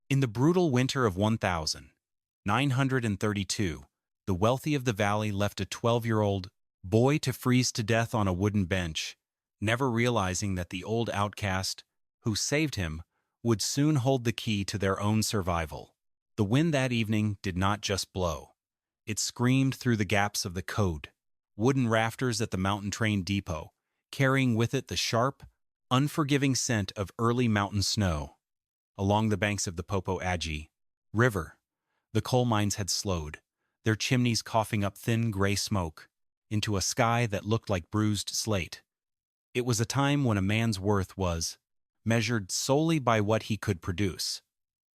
In the brutal winter of 1932, the wealthy of the valley left a 12-year-old boy to freeze to death on a wooden bench, never realizing that the old outcast who saved him would soon hold the key to their own survival. The wind that evening did not just blow. It screamed through the gaps of the code, wooden rafters at the mountain train depot, carrying with it the sharp, unforgiving scent of early mountain snow. Along the banks of the Popo Agie River, the coal mines had slowed, their chimneys coughing up thin gray smoke into a sky that looked like bruised slate. It was a time when a man's worth was measured solely by what he could produce,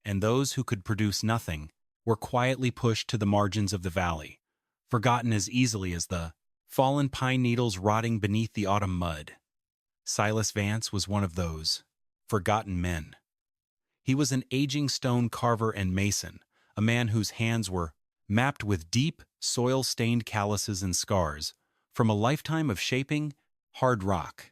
and those who could produce nothing were quietly pushed to the margins of the valley, forgotten as easily as the fallen pine needles rotting beneath the autumn mud. Silas Vance was one of those forgotten men. He was an aging stone carver and mason, a man whose hands were mapped with deep, soil-stained calluses and scars from a lifetime of shaping hard rock.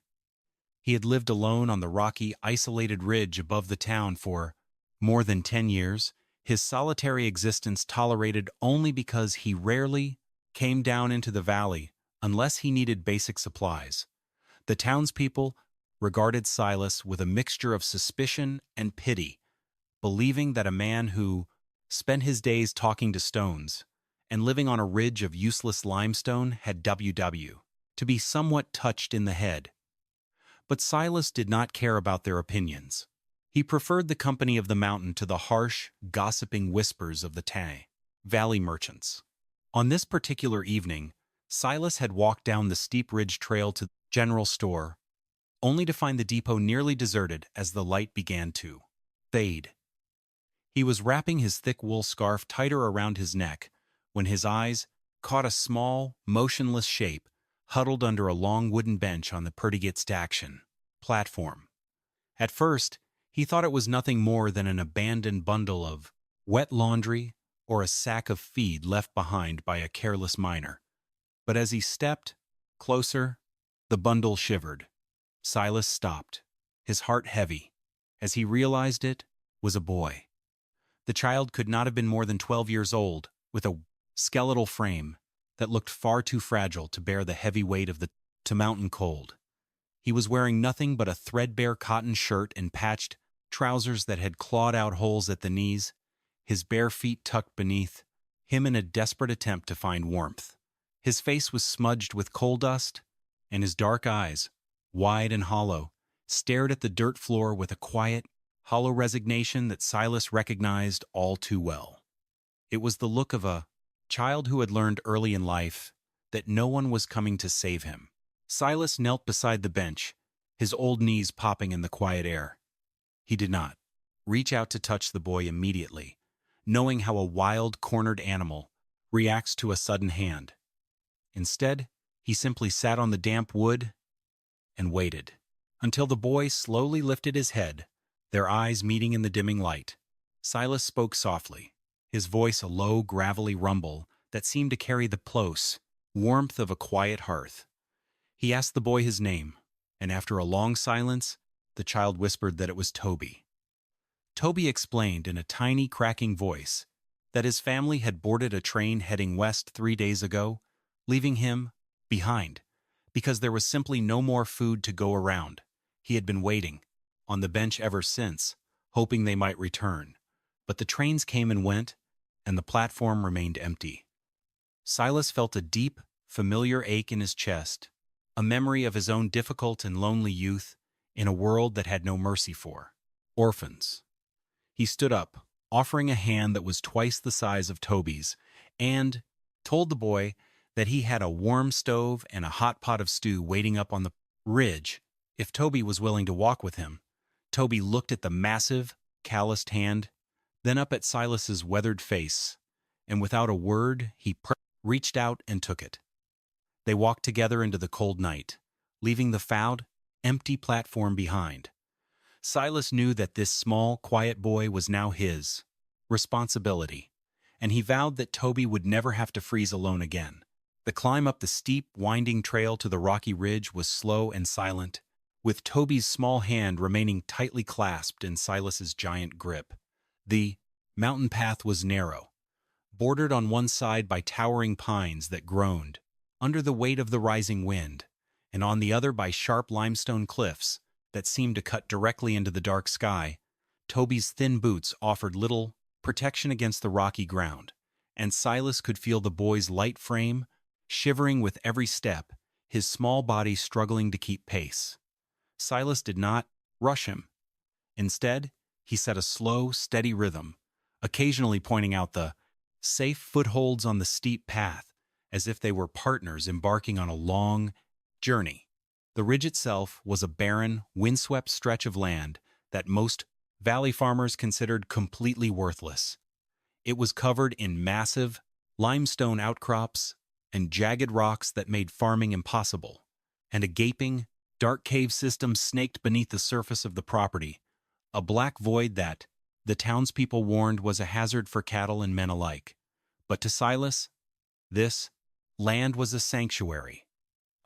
He had lived alone on the rocky, isolated ridge above the town for more than 10 years, his solitary existence tolerated only because he rarely came down into the valley unless he needed basic supplies. The townspeople regarded Silas with a mixture of suspicion and pity, believing that a man who spent his days talking to stones and living on a ridge of useless limestone had to be somewhat touched in the head. But Silas did not care about their opinions. He preferred the company of the mountain to the harsh, gossiping whispers of the valley merchants. On this particular evening, Silas had walked down the steep ridge trail to the general store, only to find the depot nearly deserted as the light began to fade. He was wrapping his thick wool scarf tighter around his neck when his eyes caught a small, motionless shape huddled under a long wooden bench on the Perdigate Station platform. At first, he thought it was nothing more than an abandoned bundle of wet laundry or a sack of feed left behind by a careless miner. But as he stepped closer, the bundle shivered. Silas stopped, his heart heavy, as he realized it was a boy. The child could not have been more than 12 years old, with a skeletal frame that looked far too fragile to bear the heavy weight of the mountain cold. He was wearing nothing but a threadbare cotton shirt and patched trousers that had clawed out holes at the knees, his bare feet tucked beneath him in a desperate attempt to find warmth. His face was smudged with coal dust, and his dark eyes, wide and hollow, stared at the dirt floor with a quiet, hollow resignation that Silas recognized all too well. It was the look of a child who had learned early in life that no one was coming to save him. Silas knelt beside the bench, his old knees popping in the quiet air. He did not reach out to touch the boy immediately, knowing how a wild, cornered animal reacts to a sudden hand. Instead, he simply sat on the damp wood and waited until the boy slowly lifted his head, their eyes meeting in the dimming light. Silas spoke softly, his voice a low, gravelly rumble that seemed to carry the close warmth of a quiet hearth. He asked the boy his name, and after a long silence, the child whispered that it was Toby. Toby explained in a tiny, cracking voice that his family had boarded a train heading west 3 days ago, leaving him behind because there was simply no more food to go around. He had been waiting on the bench ever since, hoping they might return. But the trains came and went, and the platform remained empty. Silas felt a deep, familiar ache in his chest, a memory of his own difficult and lonely youth in a world that had no mercy for orphans. He stood up, offering a hand that was twice the size of Toby's, and told the boy that he had a warm stove and a hot pot of stew waiting up on the ridge if Toby was willing to walk with him. Toby looked at the massive, calloused hand, then up at Silas's weathered face, and without a word, he reached out and took it. They walked together into the cold night, leaving the fouled, empty platform behind. Silas knew that this small, quiet boy was now his responsibility, and he vowed that Toby would never have to freeze alone again. The climb up the steep, winding trail to the rocky ridge was slow and silent, with Toby's small hand remaining tightly clasped in Silas's giant grip. The mountain path was narrow, bordered on one side by towering pines that groaned under the weight of the rising wind, and on the other by sharp limestone cliffs that seemed to cut directly into the dark sky. Toby's thin boots offered little protection against the rocky ground, and Silas could feel the boy's light frame shivering with every step, his small body struggling to keep pace. Silas did not rush him. Instead, he set a slow, steady rhythm, occasionally pointing out the safe footholds on the steep path, as if they were partners embarking on a long journey. The ridge itself was a barren, windswept stretch of land that most valley farmers considered completely worthless. It was covered in massive limestone outcrops and jagged rocks that made farming impossible, and a gaping, dark cave system snaked beneath the surface of the property, a black void that the townspeople warned was a hazard for cattle and men alike. But to Silas, this land was a sanctuary,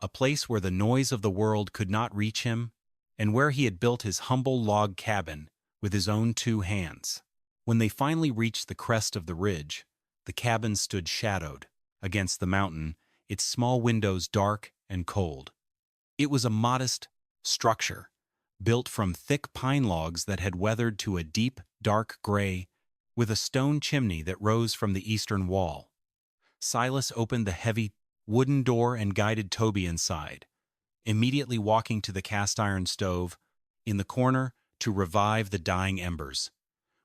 a place where the noise of the world could not reach him, and where he had built his humble log cabin with his own 2 hands. When they finally reached the crest of the ridge, the cabin stood shadowed against the mountain, its small windows dark and cold. It was a modest structure, built from thick pine logs that had weathered to a deep, dark gray, with a stone chimney that rose from the eastern wall. Silas opened the heavy wooden door and guided Toby inside, immediately walking to the cast-iron stove in the corner to revive the dying embers.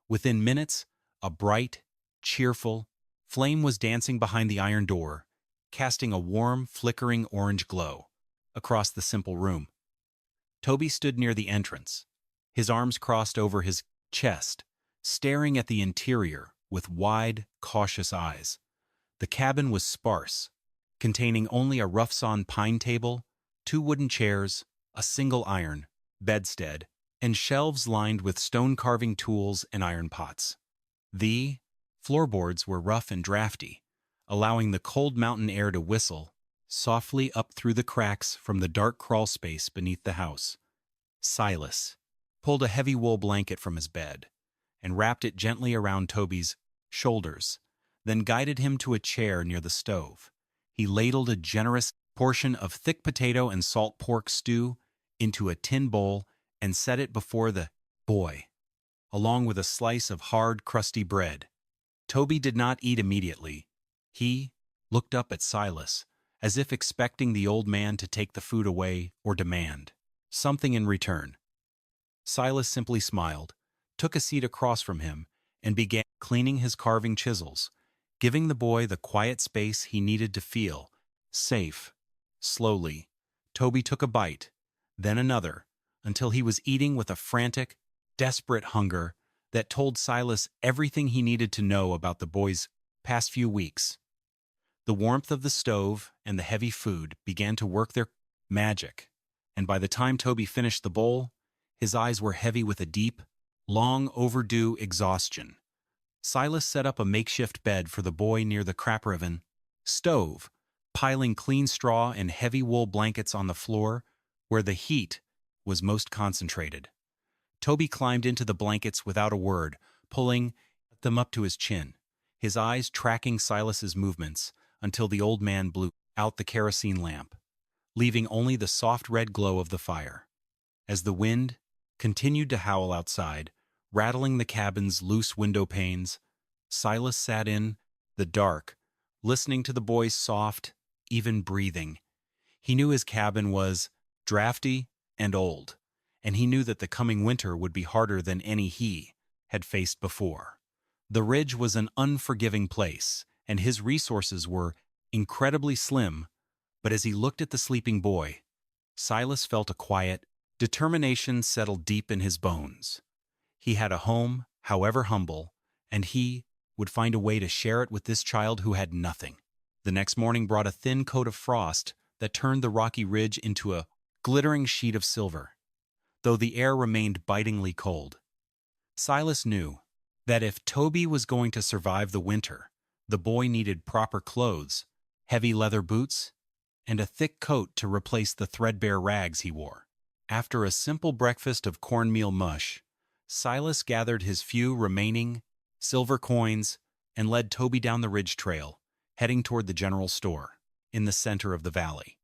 Within minutes, a bright, cheerful flame was dancing behind the iron door, casting a warm, flickering orange glow across the simple room. Toby stood near the entrance, his arms crossed over his chest, staring at the interior with wide, cautious eyes. The cabin was sparse, containing only a rough-sawn pine table, 2 wooden chairs, a single iron bedstead, and shelves lined with stone-carving tools and iron pots. The floorboards were rough and drafty, allowing the cold mountain air to whistle softly up through the cracks from the dark crawl space beneath the house. Silas pulled a heavy wool blanket from his bed and wrapped it gently around Toby's shoulders, then guided him to a chair near the stove. He ladled a generous portion of thick potato and salt pork stew into a tin bowl and set it before the boy, along with a slice of hard, crusty bread. Toby did not eat immediately. He looked up at Silas, as if expecting the old man to take the food away or demand something in return. Silas simply smiled, took a seat across from him, and began cleaning his carving chisels, giving the boy the quiet space he needed to feel safe. Slowly, Toby took a bite, then another, until he was eating with a frantic, desperate hunger that told Silas everything he needed to know about the boy's past few weeks. The warmth of the stove and the heavy food began to work their magic, and by the time Toby finished the bowl, his eyes were heavy with a deep, long overdue exhaustion. Silas set up a makeshift bed for the boy near the crapperiven stove, piling clean straw and heavy wool blankets on the floor where the heat was most concentrated. Toby climbed into the blankets without a word, pulling them up to his chin, his eyes tracking Silas's movements until the old man blew out the kerosene lamp, leaving only the soft red glow of the fire. As the wind continued to howl outside, rattling the cabin's loose window panes, Silas sat in the dark, listening to the boy's soft, even breathing. He knew his cabin was drafty and old, and he knew that the coming winter would be harder than any he had faced before. The ridge was an unforgiving place, and his resources were incredibly slim, but as he looked at the sleeping boy, Silas felt a quiet determination settle deep in his bones. He had a home, however humble, and he would find a way to share it with this child who had nothing. The next morning brought a thin coat of frost that turned the rocky ridge into a glittering sheet of silver, though the air remained bitingly cold. Silas knew that if Toby was going to survive the winter, the boy needed proper clothes, heavy leather boots, and a thick coat to replace the threadbare rags he wore. After a simple breakfast of cornmeal mush, Silas gathered his few remaining silver coins, and led Toby down the ridge trail, heading toward the general store, in the center of the valley.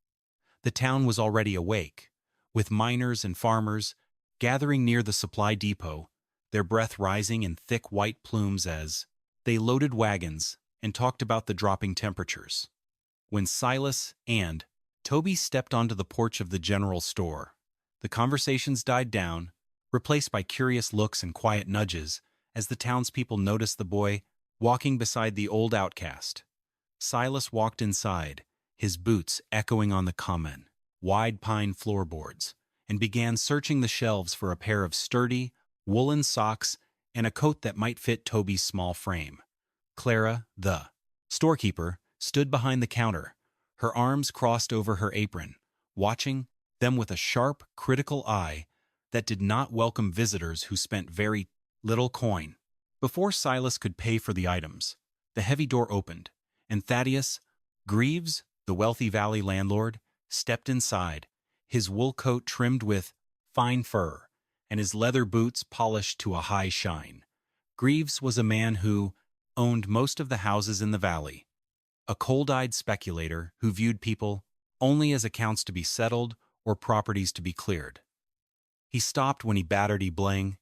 The town was already awake, with miners and farmers gathering near the supply depot, their breath rising in thick white plumes as they loaded wagons and talked about the dropping temperatures. When Silas and Toby stepped onto the porch of the general store, the conversations died down, replaced by curious looks and quiet nudges as the townspeople noticed the boy walking beside the old outcast. Silas walked inside, his boots echoing on the common, wide pine floorboards, and began searching the shelves for a pair of sturdy, woolen socks and a coat that might fit Toby's small frame. Clara, the storekeeper, stood behind the counter, her arms crossed over her apron, watching them with a sharp, critical eye that did not welcome visitors who spent very little coin. Before Silas could pay for the items, the heavy door opened, and Thaddeus Greaves, the wealthy valley landlord, stepped inside, his wool coat trimmed with fine fur, and his leather boots polished to a high shine. Greaves was a man who owned most of the houses in the valley, a cold-eyed speculator who viewed people only as accounts to be settled or properties to be cleared. He stopped when he battered Blang,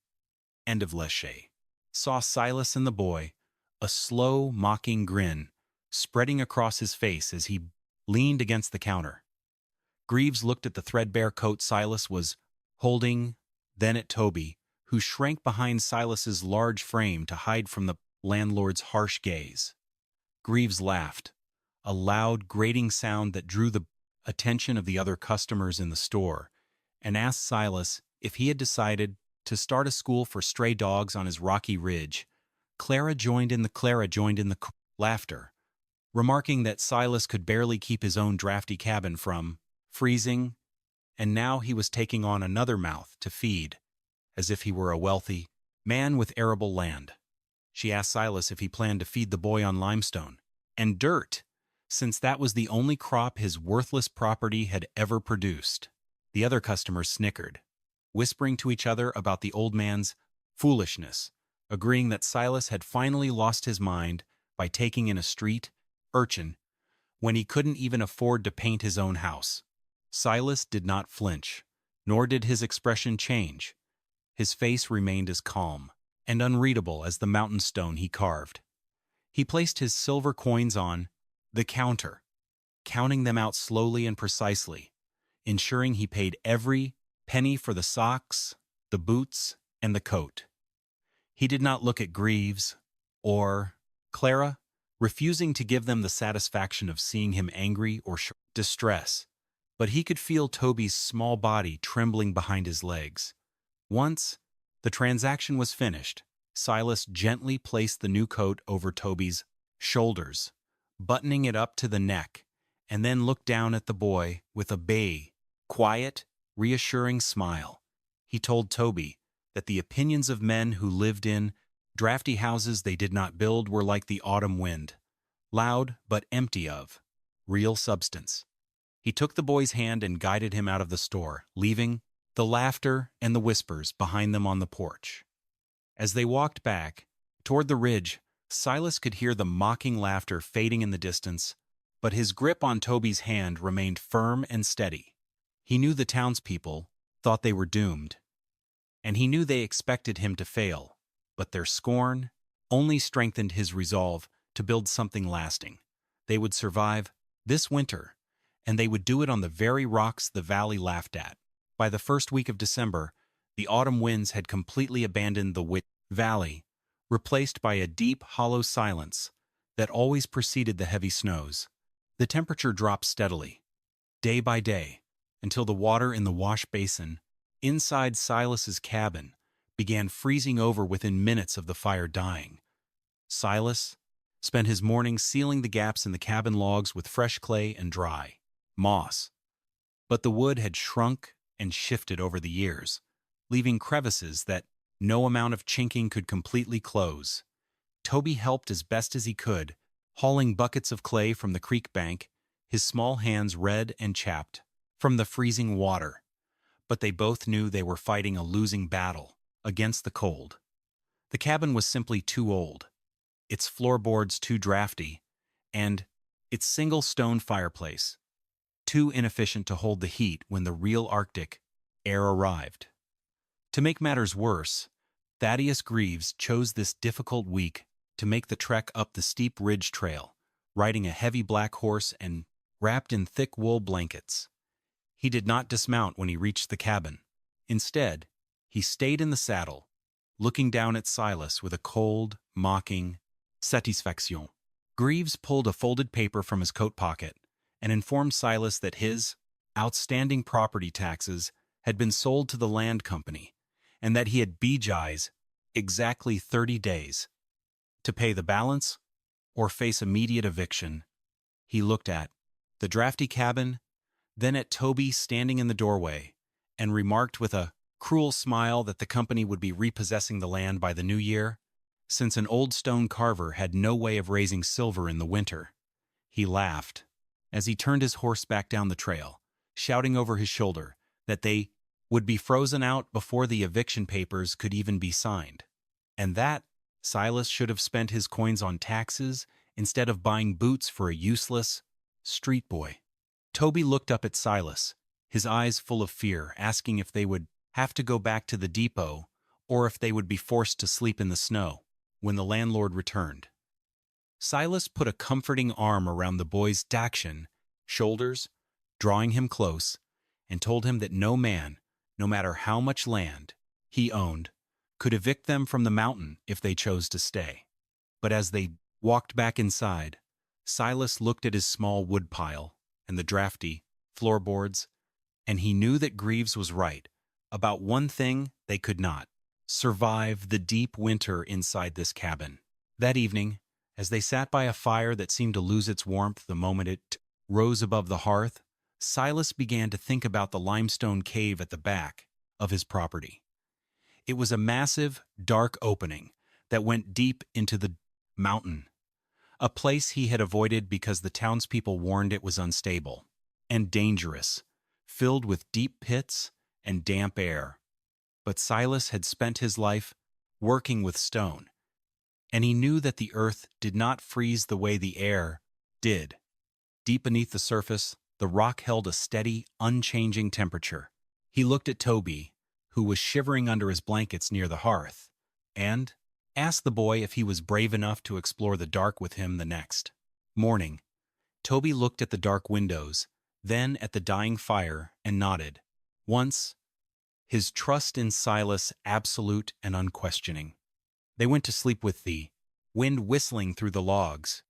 end of Leshe, saw Silas and the boy, a slow, mocking grin spreading across his face as he leaned against the counter. Greaves looked at the threadbare coat Silas was holding, then at Toby, who shrank behind Silas's large frame to hide from the landlord's harsh gaze. Greaves laughed, a loud, grating sound that drew the attention of the other customers in the store, and asked Silas if he had decided to start a school for stray dogs on his rocky ridge. Clara joined in the laughter, remarking that Silas could barely keep his own drafty cabin from freezing, and now he was taking on another mouth to feed, as if he were a wealthy man with arable land. She asked Silas if he planned to feed the boy on limestone and dirt, since that was the only crop his worthless property had ever produced. The other customers snickered, whispering to each other about the old man's foolishness, agreeing that Silas had finally lost his mind by taking in a street urchin when he couldn't even afford to paint his own house. Silas did not flinch, nor did his expression change. His face remained as calm and unreadable as the mountain stone he carved. He placed his silver coins on the counter, counting them out slowly and precisely, ensuring he paid every penny for the socks, the boots, and the coat. He did not look at Greaves or Clara, refusing to give them the satisfaction of seeing him angry or distress, but he could feel Toby's small body trembling behind his legs. Once the transaction was finished, Silas gently placed the new coat over Toby's shoulders, buttoning it up to the neck, and then looked down at the boy with a quiet, reassuring smile. He told Toby that the opinions of men who lived in drafty houses they did not build were like the autumn wind, loud but empty of real substance. He took the boy's hand and guided him out of the store, leaving the laughter and the whispers behind them on the porch. As they walked back toward the ridge, Silas could hear the mocking laughter fading in the distance, but his grip on Toby's hand remained firm and steady. He knew the townspeople thought they were doomed, and he knew they expected him to fail, but their scorn only strengthened his resolve to build something lasting. They would survive this winter, and they would do it on the very rocks the valley laughed at. By the first week of December, the autumn winds had completely abandoned the valley, replaced by a deep, hollow silence that always preceded the heavy snows. The temperature dropped steadily, day by day, until the water in the wash basin inside Silas's cabin began freezing over within minutes of the fire dying. Silas spent his mornings sealing the gaps in the cabin logs with fresh clay and dry moss. But the wood had shrunk and shifted over the years, leaving crevices that no amount of chinking could completely close. Toby helped as best as he could, hauling buckets of clay from the creek bank, his small hands red and chapped from the freezing water. But they both knew they were fighting a losing battle against the cold. The cabin was simply too old, its floorboards too drafty, and its single stone fireplace too inefficient to hold the heat when the real Arctic air arrived. To make matters worse, Thaddeus Greaves chose this difficult week to make the trek up the steep ridge trail, riding a heavy black horse and wrapped in thick wool blankets. He did not dismount when he reached the cabin. Instead, he stayed in the saddle, looking down at Silas with a cold, mocking satisfaction. Greaves pulled a folded paper from his coat pocket and informed Silas that his outstanding property taxes had been sold to the land company and that he had BJ's exactly 30 days to pay the balance or face immediate eviction. He looked at the drafty cabin, then at Toby standing in the doorway, and remarked with a cruel smile that the company would be repossessing the land by the new year, since an old stone carver had no way of raising silver in the winter. He laughed as he turned his horse back down the trail, shouting over his shoulder that they would be frozen out before the eviction papers could even be signed, and that Silas should have spent his coins on taxes instead of buying boots for a useless street boy. Toby looked up at Silas, his eyes full of fear, asking if they would have to go back to the depot or if they would be forced to sleep in the snow when the landlord returned. Silas put a comforting arm around the boy's Dakshan shoulders, drawing him close, and told him that no man, no matter how much land he owned, could evict them from the mountain if they chose to stay. But as they walked back inside, Silas looked at his small woodpile and the drafty floorboards, and he knew that Greaves was right about one thing: they could not survive the deep winter inside this cabin. That evening, as they sat by a fire that seemed to lose its warmth the moment it rose above the hearth, Silas began to think about the limestone cave at the back of his property. It was a massive, dark opening that went deep into the mountain, a place he had avoided because the townspeople warned it was unstable and dangerous, filled with deep pits and damp air. But Silas had spent his life working with stone, and he knew that the earth did not freeze the way the air did. Deep beneath the surface, the rock held a steady, unchanging temperature. He looked at Toby, who was shivering under his blankets near the hearth, and asked the boy if he was brave enough to explore the dark with him the next morning. Toby looked at the dark windows, then at the dying fire, and nodded. Once, his trust in Silas absolute and unquestioning. They went to sleep with the wind whistling through the logs,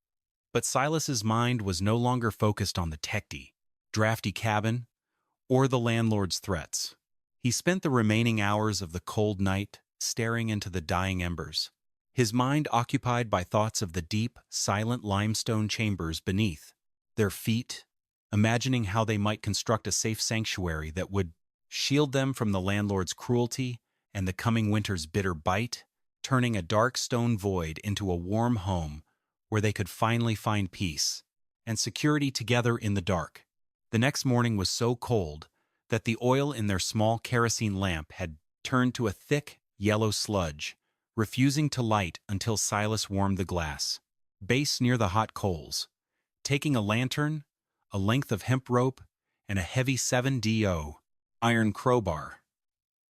but Silas's mind was no longer focused on the drafty cabin or the landlord's threats. He spent the remaining hours of the cold night staring into the dying embers, his mind occupied by thoughts of the deep, silent limestone chambers beneath their feet, imagining how they might construct a safe sanctuary that would shield them from the landlord's cruelty and the coming winter's bitter bite, turning a dark stone void into a warm home where they could finally find peace and security together in the dark. The next morning was so cold that the oil in their small kerosene lamp had turned to a thick, yellow sludge, refusing to light until Silas warmed the glass base near the hot coals. Taking a lantern, a length of hemp rope, and a heavy 7do iron crowbar,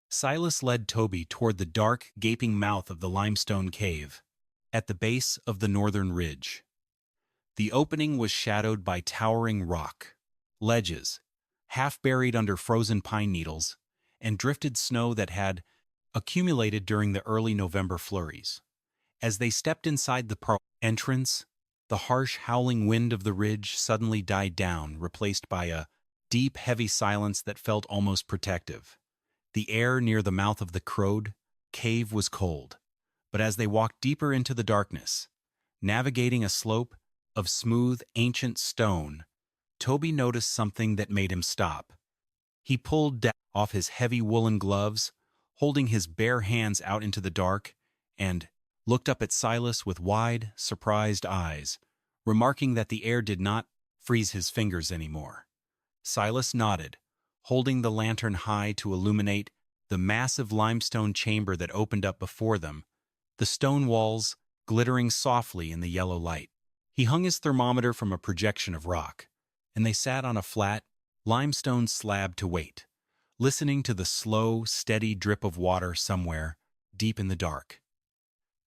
Silas led Toby toward the dark, gaping mouth of the limestone cave at the base of the northern ridge. The opening was shadowed by towering rock ledges, half buried under frozen pine needles, and drifted snow that had accumulated during the early November flurries. As they stepped inside the entrance, the harsh, howling wind of the ridge suddenly died down, replaced by a deep, heavy silence that felt almost protective. The air near the mouth of the cave was cold, but as they walked deeper into the darkness, navigating a slope of smooth, ancient stone, Toby noticed something that made him stop. He pulled off his heavy woolen gloves, holding his bare hands out into the dark, and looked up at Silas with wide, surprised eyes, remarking that the air did not freeze his fingers anymore. Silas nodded, holding the lantern high to illuminate the massive limestone chamber that opened up before them. The stone walls glittering softly in the yellow light. He hung his thermometer from a projection of rock, and they sat on a flat, limestone slab to wait, listening to the slow, steady drip of water somewhere deep in the dark.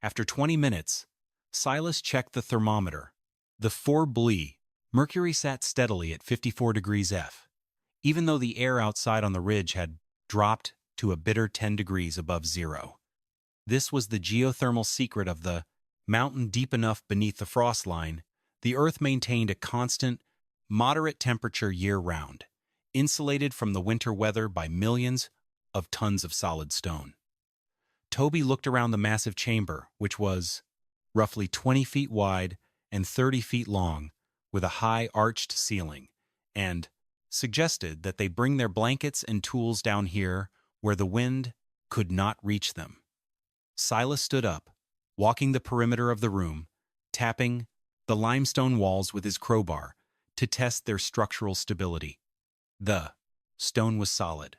After 20 minutes, Silas checked the thermometer. The 4 mercury sat steadily at 54 degrees F, even though the air outside on the ridge had dropped to a bitter 10 degrees above zero. This was the geothermal secret of the mountain deep enough beneath the frost line. The earth maintained a constant, moderate temperature year-round, insulated from the winter weather by millions of tons of solid stone. Toby looked around the massive chamber, which was roughly 20 feet wide and 30 feet long, with a high arched ceiling, and suggested that they bring their blankets and tools down here where the wind could not reach them. Silas stood up, walking the perimeter of the room, tapping the limestone walls with his crowbar to test their structural stability. The stone was solid,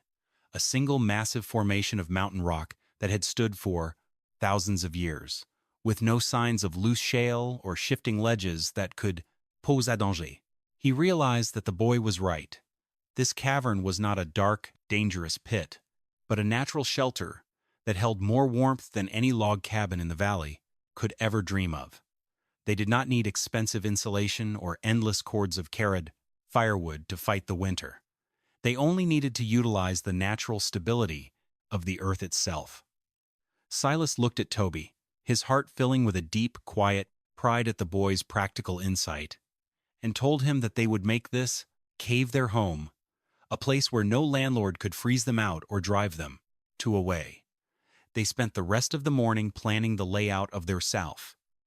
a single massive formation of mountain rock that had stood for thousands of years, with no signs of loose shale or shifting ledges that could pose a danger. He realized that the boy was right. This cavern was not a dark, dangerous pit, but a natural shelter that held more warmth than any log cabin in the valley could ever dream of. They did not need expensive insulation or endless cords of carrot firewood to fight the winter. They only needed to utilize the natural stability of the earth itself. Silas looked at Toby, his heart filling with a deep, quiet pride at the boy's practical insight, and told him that they would make this cave their home, a place where no landlord could freeze them out or drive them away. They spent the rest of the morning planning the layout of their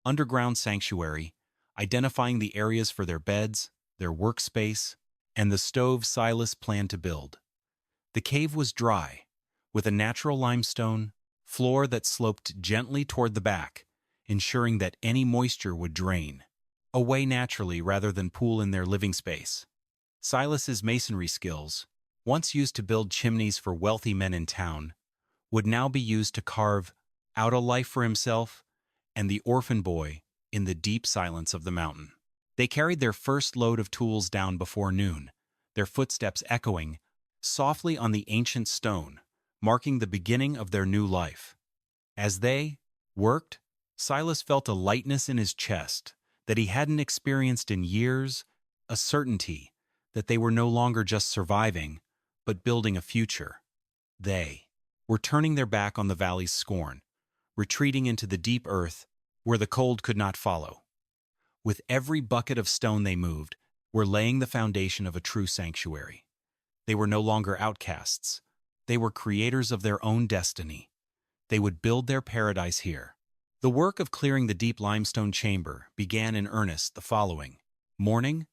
underground sanctuary, identifying the areas for their beds, their workspace, and the stove Silas planned to build. The cave was dry, with a natural limestone floor that sloped gently toward the back, ensuring that any moisture would drain away naturally rather than pool in their living space. Silas's masonry skills, once used to build chimneys for wealthy men in town, would now be used to carve out a life for himself and the orphan boy in the deep silence of the mountain. They carried their first load of tools down before noon, their footsteps echoing softly on the ancient stone, marking the beginning of their new life. As they worked, Silas felt a lightness in his chest that he hadn't experienced in years, a certainty that they were no longer just surviving, but building a future. They were turning their back on the valley's scorn, retreating into the deep earth where the cold could not follow. With every bucket of stone they moved, were laying the foundation of a true sanctuary. They were no longer outcasts. They were creators of their own destiny. They would build their paradise here. The work of clearing the deep limestone chamber began in earnest the following morning,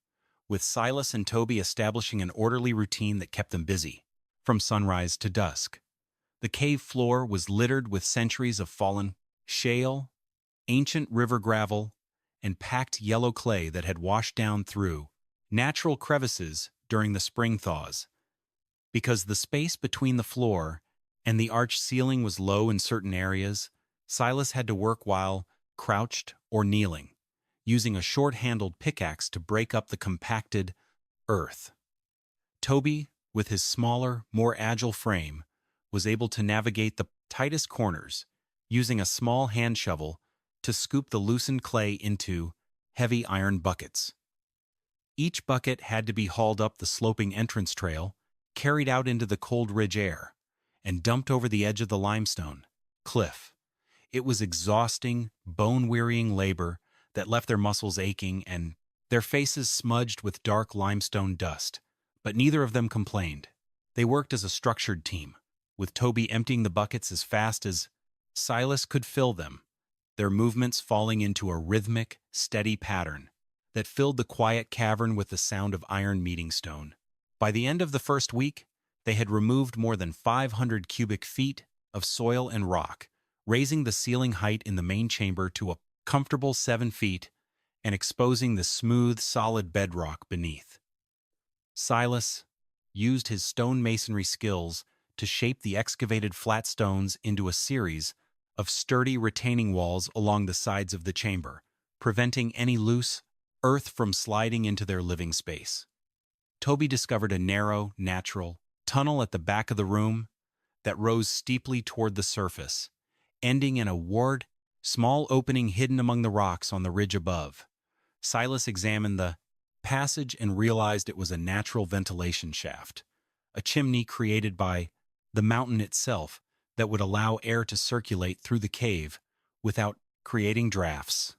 with Silas and Toby establishing an orderly routine that kept them busy, from sunrise to dusk. The cave floor was littered with centuries of fallen shale, ancient river gravel, and packed yellow clay that had washed down through natural crevices during the spring thaws. Because the space between the floor and the arched ceiling was low in certain areas, Silas had to work while crouched or kneeling, using a short-handled pickaxe to break up the compacted earth. Toby, with his smaller, more agile frame, was able to navigate the tightest corners, using a small hand shovel to scoop the loosened clay into heavy iron buckets. Each bucket had to be hauled up the sloping entrance trail, carried out into the cold ridge air, and dumped over the edge of the limestone cliff. It was exhausting, bone-wearying labor that left their muscles aching and their faces smudged with dark limestone dust, but neither of them complained. They worked as a structured team, with Toby emptying the buckets as fast as Silas could fill them, their movements falling into a rhythmic, steady pattern that filled the quiet cavern with the sound of iron meeting stone. By the end of the first week, they had removed more than 500 cubic feet of soil and rock, raising the ceiling height in the main chamber to a comfortable 7 feet and exposing the smooth, solid bedrock beneath. Silas used his stone masonry skills to shape the excavated flat stones into a series of sturdy retaining walls along the sides of the chamber, preventing any loose earth from sliding into their living space. Toby discovered a narrow, natural tunnel at the back of the room that rose steeply toward the surface, ending in a small opening hidden among the rocks on the ridge above. Silas examined the passage and realized it was a natural ventilation shaft, a chimney created by the mountain itself that would allow air to circulate through the cave without creating drafts.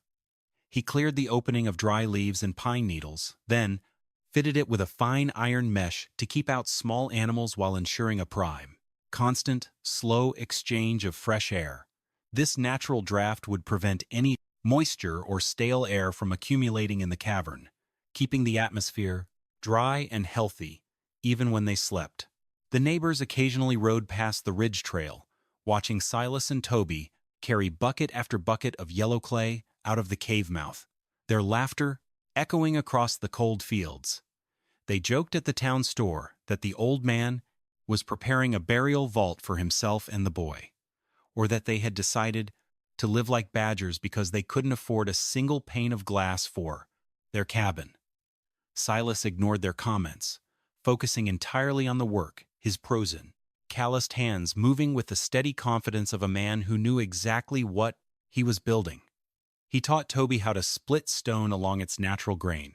He cleared the opening of dry leaves and pine needles, then fitted it with a fine iron mesh to keep out small animals while ensuring a constant, slow exchange of fresh air. This natural draft would prevent any moisture or stale air from accumulating in the cavern, keeping the atmosphere dry and healthy even when they slept. The neighbors occasionally rode past the ridge trail, watching Silas and Toby carry bucket after bucket of yellow clay out of the cave mouth, their laughter echoing across the cold fields. They joked at the town store that the old man was preparing a burial vault for himself and the boy, or that they had decided to live like badgers because they couldn't afford a single pane of glass for their cabin. Silas ignored their comments, focusing entirely on the work, his frozen, calloused hands moving with the steady confidence of a man who knew exactly what he was building. He taught Toby how to split stone along its natural grain,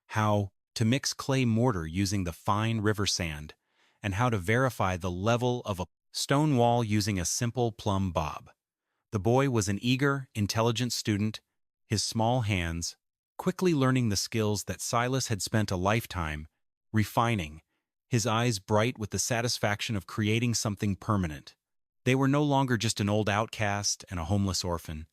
how to mix clay mortar using the fine river sand, and how to verify the level of a stone wall using a simple plumb bob. The boy was an eager, intelligent student, his small hands quickly learning the skills that Silas had spent a lifetime refining, his eyes bright with the satisfaction of creating something permanent. They were no longer just an old outcast and a homeless orphan.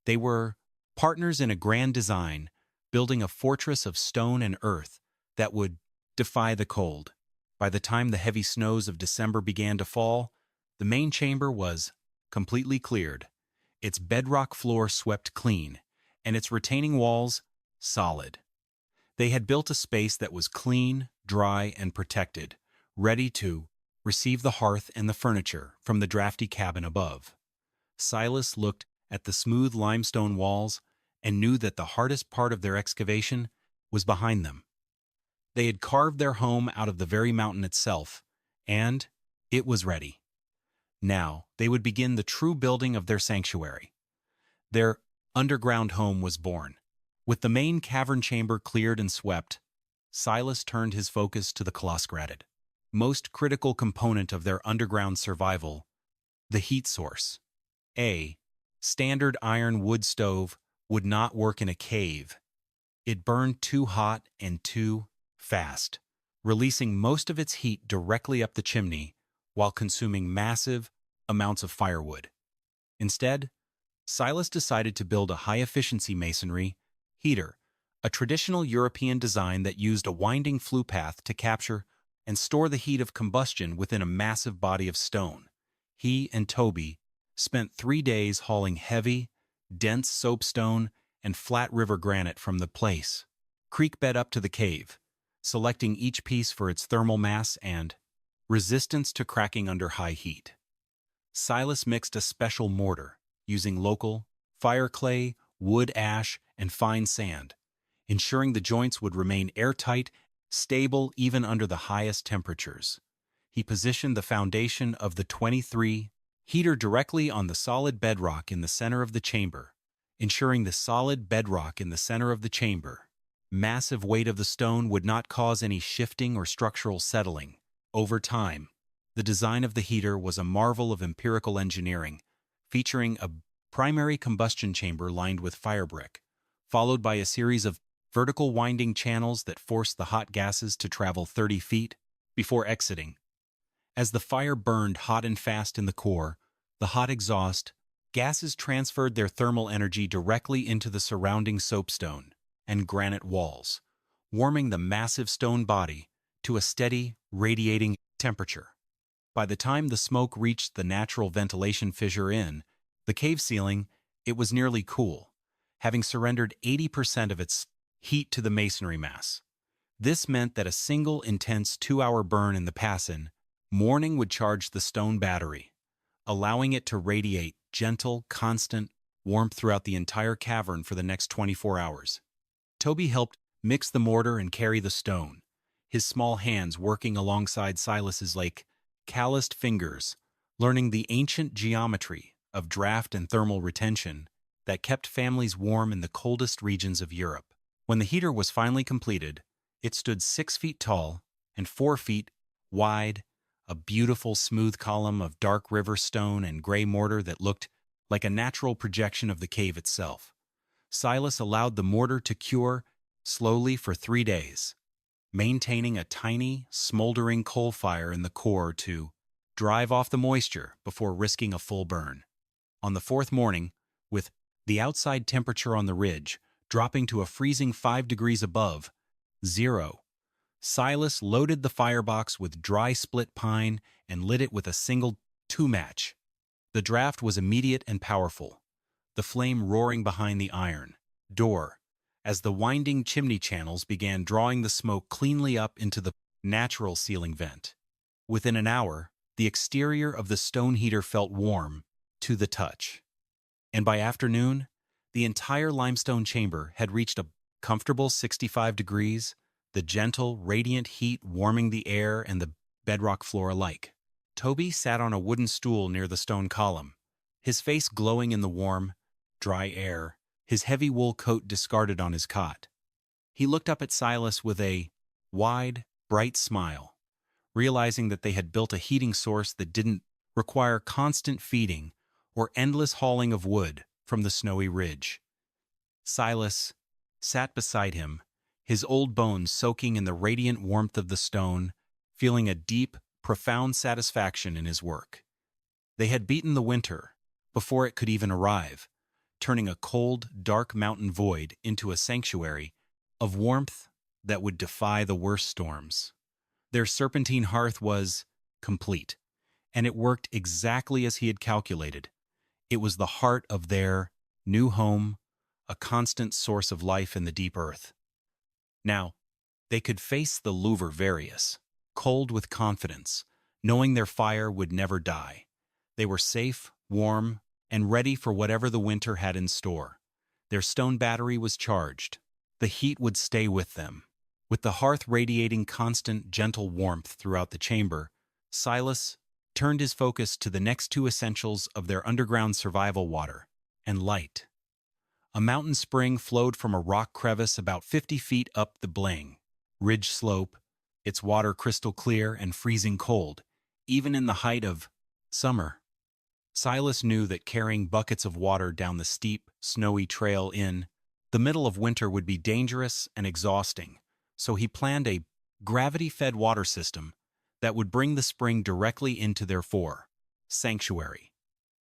They were partners in a grand design, building a fortress of stone and earth that would defy the cold. By the time the heavy snows of December began to fall, the main chamber was completely cleared, its bedrock floor swept clean, and its retaining walls solid. They had built a space that was clean, dry, and protected, ready to receive the hearth and the furniture from the drafty cabin above. Silas looked at the smooth limestone walls and knew that the hardest part of their excavation was behind them. They had carved their home out of the very mountain itself, and it was ready. Now they would begin the true building of their sanctuary. Their underground home was born. With the main cavern chamber cleared and swept, Silas turned his focus to the closet, most critical component of their underground survival, the heat source. A standard iron wood stove would not work in a cave. It burned too hot and too fast, releasing most of its heat directly up the chimney while consuming massive amounts of firewood. Instead, Silas decided to build a high-efficiency masonry heater, a traditional European design that used a winding flue path to capture and store the heat of combustion within a massive body of stone. He and Toby spent 3 days hauling heavy, dense soapstone and flat river granite from the creek bed up to the cave, selecting each piece for its thermal mass and resistance to cracking under high heat. Silas mixed a special mortar, using local fire clay, wood ash, and fine sand, ensuring the joints would remain airtight, stable even under the highest temperatures. He positioned the foundation of the 23 heater directly on the solid bedrock in the center of the chamber, ensuring the solid bedrock in the center of the chamber. Massive weight of the stone would not cause any shifting or structural settling. Over time, the design of the heater was a marvel of empirical engineering, featuring a primary combustion chamber lined with firebrick, followed by a series of vertical winding channels that forced the hot gases to travel 30 feet before exiting. As the fire burned hot and fast in the core, the hot exhaust gases transferred their thermal energy directly into the surrounding soapstone and granite walls, warming the massive stone body to a steady, radiating temperature. By the time the smoke reached the natural ventilation fissure in the cave ceiling, it was nearly cool, having surrendered 80% of its heat to the masonry mass. This meant that a single intense 2-hour burn in the morning would charge the stone battery, allowing it to radiate gentle, constant warmth throughout the entire cavern for the next 24 hours. Toby helped mix the mortar and carry the stone, his small hands working alongside Silas's like calloused fingers, learning the ancient geometry of draft and thermal retention that kept families warm in the coldest regions of Europe. When the heater was finally completed, it stood 6 feet tall and 4 feet wide, a beautiful smooth column of dark river stone and gray mortar that looked like a natural projection of the cave itself. Silas allowed the mortar to cure slowly for 3 days, maintaining a tiny, smoldering coal fire in the core to drive off the moisture before risking a full burn. On the 4th morning, with the outside temperature on the ridge dropping to a freezing 5 degrees above zero, Silas loaded the firebox with dry split pine and lit it with a single 2-match. The draft was immediate and powerful, the flame roaring behind the iron door as the winding chimney channels began drawing the smoke cleanly up into the natural ceiling vent. Within an hour, the exterior of the stone heater felt warm to the touch, and by afternoon, the entire limestone chamber had reached a comfortable 65 degrees, the gentle, radiant heat warming the air and the bedrock floor alike. Toby sat on a wooden stool near the stone column, his face glowing in the warm, dry air, his heavy wool coat discarded on his cot. He looked up at Silas with a wide, bright smile, realizing that they had built a heating source that didn't require constant feeding or endless hauling of wood from the snowy ridge. Silas sat beside him, his old bones soaking in the radiant warmth of the stone, feeling a deep, profound satisfaction in his work. They had beaten the winter before it could even arrive, turning a cold, dark mountain void into a sanctuary of warmth that would defy the worst storms. Their serpentine hearth was complete, and it worked exactly as he had calculated. It was the heart of their new home, a constant source of life in the deep earth. Now, they could face the louver various, cold with confidence, knowing their fire would never die. They were safe, warm, and ready for whatever the winter had in store. Their stone battery was charged. The heat would stay with them. With the hearth radiating constant, gentle warmth throughout the chamber, Silas turned his focus to the next 2 essentials of their underground survival: water and light. A mountain spring flowed from a rock crevice about 50 feet up the Blang ridge slope, its water crystal clear and freezing cold, even in the height of summer. Silas knew that carrying buckets of water down the steep, snowy trail in the middle of winter would be dangerous and exhausting, so he planned a gravity-fed water system that would bring the spring directly into their sanctuary.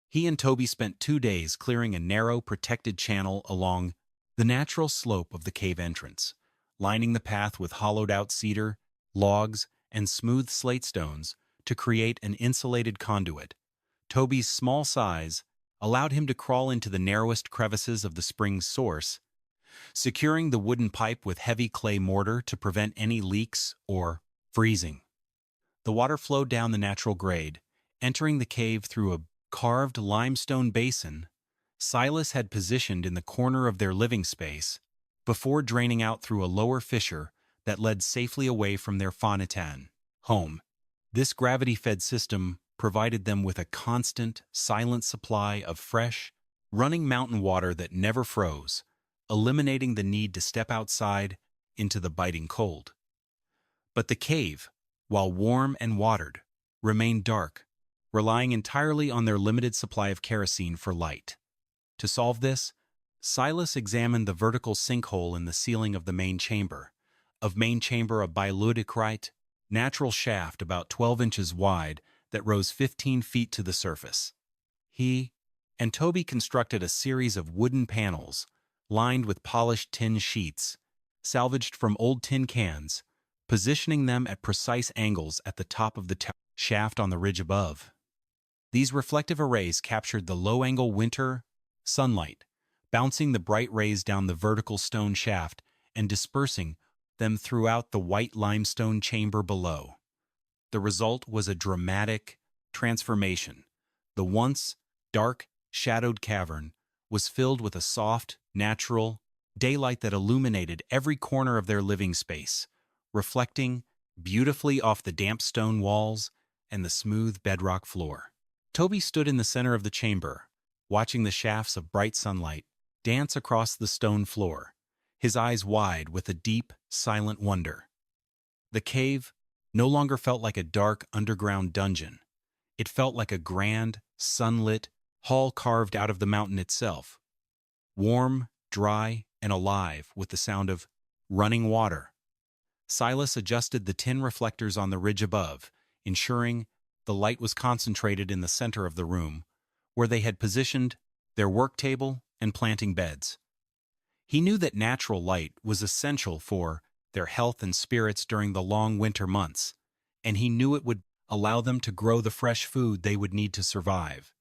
He and Toby spent 2 days clearing a narrow, protected channel along the natural slope of the cave entrance, lining the path with hollowed-out cedar, logs, and smooth slate stones to create an insulated conduit. Toby's small size allowed him to crawl into the narrowest crevices of the spring's source, securing the wooden pipe with heavy clay mortar to prevent any leaks or freezing. The water flowed down the natural grade, entering the cave through a carved limestone basin Silas had positioned in the corner of their living space before draining out through a lower fissure that led safely away from their Fontaine home. This gravity-fed system provided them with a constant, silent supply of fresh, running mountain water that never froze, eliminating the need to step outside into the biting cold. But the cave, while warm and watered, remained dark, relying entirely on their limited supply of kerosene for light. To solve this, Silas examined the vertical sinkhole in the ceiling of the main chamber, a bioludicrite, natural shaft about 12 inches wide that rose 15 feet to the surface. He and Toby constructed a series of wooden panels lined with polished tin sheets, salvaged from old tin cans, positioning them at precise angles at the top of the shaft on the ridge above. These reflective arrays captured the low-angle winter sunlight, bouncing the bright rays down the vertical stone shaft and dispersing them throughout the white limestone chamber below. The result was a dramatic transformation. The once dark shadowed cavern was filled with a soft, natural daylight that illuminated every corner of their living space, reflecting beautifully off the damp stone walls and the smooth bedrock floor. Toby stood in the center of the chamber, watching the shafts of bright sunlight dance across the stone floor, his eyes wide with a deep, silent wonder. The cave no longer felt like a dark underground dungeon. It felt like a grand, sunlit hall carved out of the mountain itself, warm, dry, and alive with the sound of running water. Silas adjusted the tin reflectors on the ridge above, ensuring the light was concentrated in the center of the room, where they had positioned their work table and planting beds. He knew that natural light was essential for their health and spirits during the long winter months, and he knew it would allow them to grow the fresh food they would need to survive.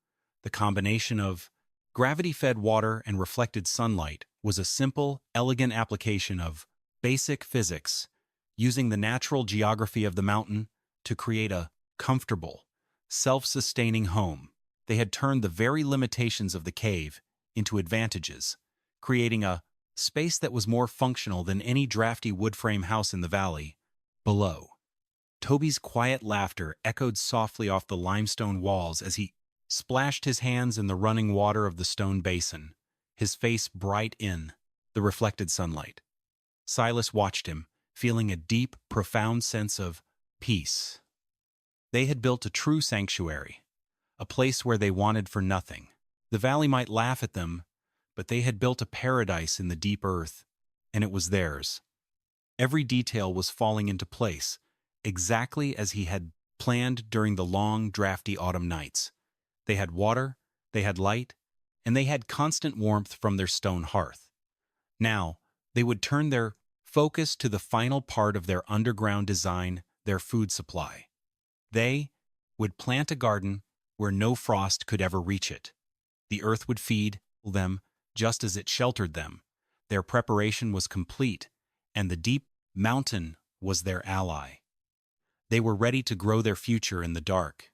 The combination of gravity-fed water and reflected sunlight was a simple, elegant application of basic physics, using the natural geography of the mountain to create a comfortable, self-sustaining home. They had turned the very limitations of the cave into advantages, creating a space that was more functional than any drafty wood frame house in the valley below. Toby's quiet laughter echoed softly off the limestone walls as he splashed his hands in the running water of the stone basin, his face bright in the reflected sunlight. Silas watched him, feeling a deep, profound sense of peace. They had built a true sanctuary, a place where they wanted for nothing. The valley might laugh at them, but they had built a paradise in the deep earth, and it was theirs. Every detail was falling into place, exactly as he had planned during the long, drafty autumn nights. They had water, they had light, and they had constant warmth from their stone hearth. Now, they would turn their focus to the final part of their underground design, their food supply. They would plant a garden where no frost could ever reach it. The earth would feed them just as it sheltered them. Their preparation was complete, and the deep mountain was their ally. They were ready to grow their future in the dark.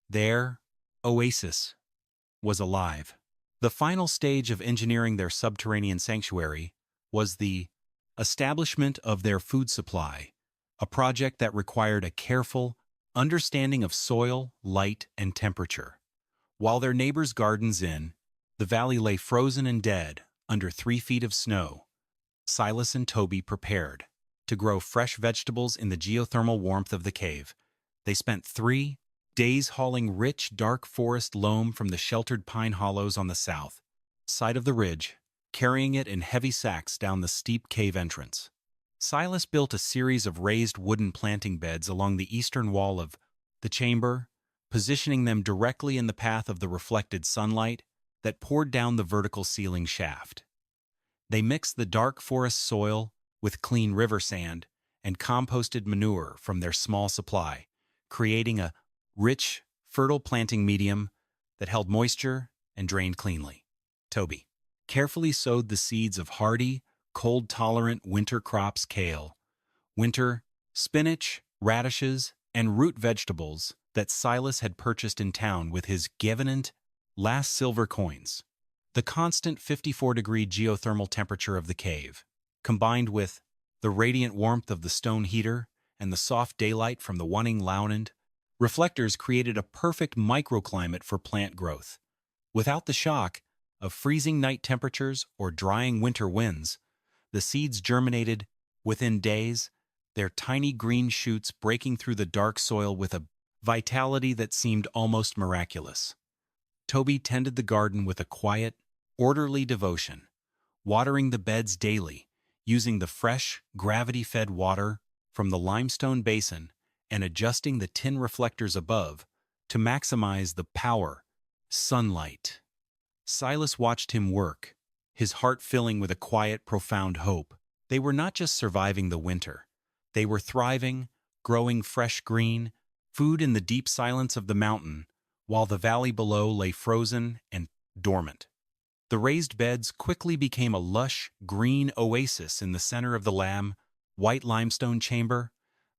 Their oasis was alive. The final stage of engineering their subterranean sanctuary was the establishment of their food supply, a project that required a careful understanding of soil, light, and temperature. While their neighbors' gardens in the valley lay frozen and dead under 3 feet of snow, Silas and Toby prepared to grow fresh vegetables in the geothermal warmth of the cave. They spent 3 days hauling rich, dark forest loam from the sheltered pine hollows on the south side of the ridge, carrying it in heavy sacks down the steep cave entrance. Silas built a series of raised wooden planting beds along the eastern wall of the chamber, positioning them directly in the path of the reflected sunlight that poured down the vertical ceiling shaft. They mixed the dark forest soil with clean river sand and composted manure from their small supply, creating a rich, fertile planting medium that held moisture and drained cleanly. Toby carefully sowed the seeds of hardy, cold-tolerant winter crops: kale, winter spinach, radishes, and root vegetables that Silas had purchased in town with his given last silver coins. The constant 54-degree geothermal temperature of the cave, combined with the radiant warmth of the stone heater and the soft daylight from the waning lounand reflectors, created a perfect microclimate for plant growth. Without the shock of freezing night temperatures or drying winter winds, the seeds germinated within days, their tiny green shoots breaking through the dark soil with a vitality that seemed almost miraculous. Toby tended the garden with a quiet, orderly devotion, watering the beds daily, using the fresh, gravity-fed water from the limestone basin and adjusting the tin reflectors above to maximize the power. Sunlight. Silas watched him work, his heart filling with a quiet, profound hope. They were not just surviving the winter. They were thriving, growing fresh green food in the deep silence of the mountain, while the valley below lay frozen and dormant. The raised beds quickly became a lush, green oasis in the center of the white limestone chamber,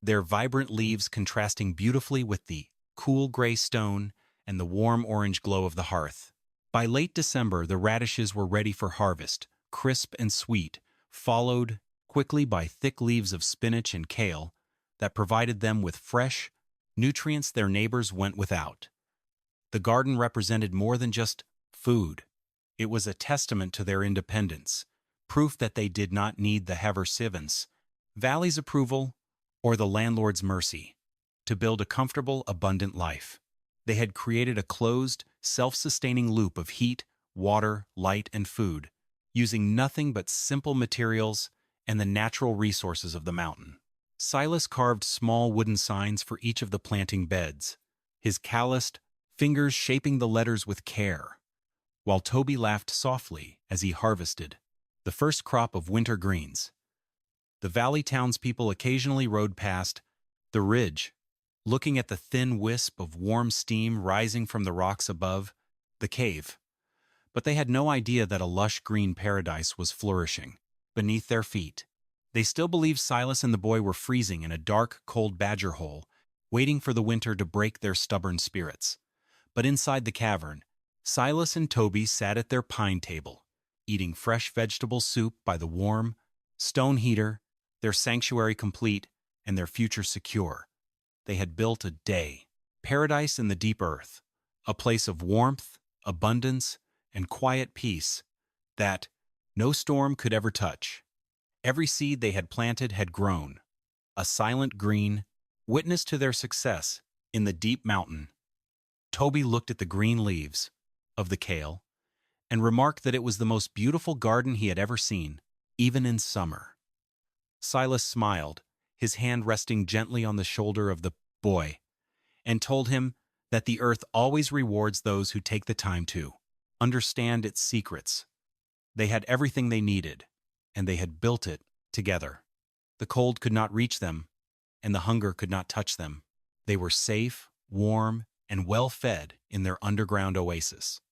their vibrant leaves contrasting beautifully with the cool gray stone and the warm orange glow of the hearth. By late December, the radishes were ready for harvest, crisp and sweet, followed quickly by thick leaves of spinach and kale that provided them with fresh nutrients their neighbors went without. The garden represented more than just food. It was a testament to their independence, proof that they did not need the Servants' Valley's approval or the landlord's mercy to build a comfortable, abundant life. They had created a closed, self-sustaining loop of heat, water, light, and food, using nothing but simple materials and the natural resources of the mountain. Silas carved small wooden signs for each of the planting beds, his calloused fingers shaping the letters with care, while Toby laughed softly as he harvested the first crop of winter greens. The valley townspeople occasionally rode past the ridge, looking at the thin wisp of warm steam rising from the rocks above the cave. But they had no idea that a lush green paradise was flourishing beneath their feet. They still believed Silas and the boy were freezing in a dark, cold badger hole, waiting for the winter to break their stubborn spirits. But inside the cavern, Silas and Toby sat at their pine table, eating fresh vegetable soup by the warm stone heater, their sanctuary complete and their future secure. They had built a paradise in the deep earth, a place of warmth, abundance, and quiet peace that no storm could ever touch. Every seed they had planted had grown, a silent green, witness to their success in the deep mountain. Toby looked at the green leaves of the kale and remarked that it was the most beautiful garden he had ever seen, even in summer. Silas smiled, his hand resting gently on the shoulder of the boy, and told him that the earth always rewards those who take the time to understand its secrets. They had everything they needed, and they had built it together. The cold could not reach them, and the hunger could not touch them. They were safe, warm, and well-fed in their underground oasis.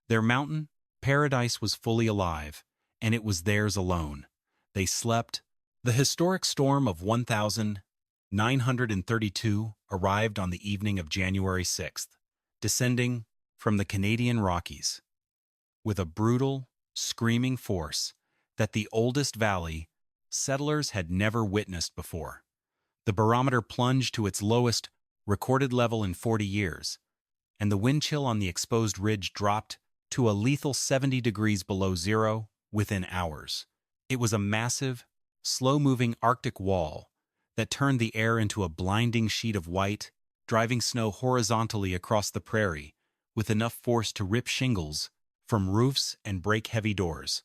Their mountain paradise was fully alive, and it was theirs alone. They slept. The historic storm of 1932 arrived on the evening of January 6th, descending from the Canadian Rockies with a brutal, screaming force that the oldest valley settlers had never witnessed before. The barometer plunged to its lowest recorded level in 40 years, and the wind chill on the exposed ridge dropped to a lethal 70 degrees below zero within hours. It was a massive, slow-moving Arctic wall that turned the air into a blinding sheet of white, driving snow horizontally across the prairie with enough force to rip shingles from roofs and break heavy doors.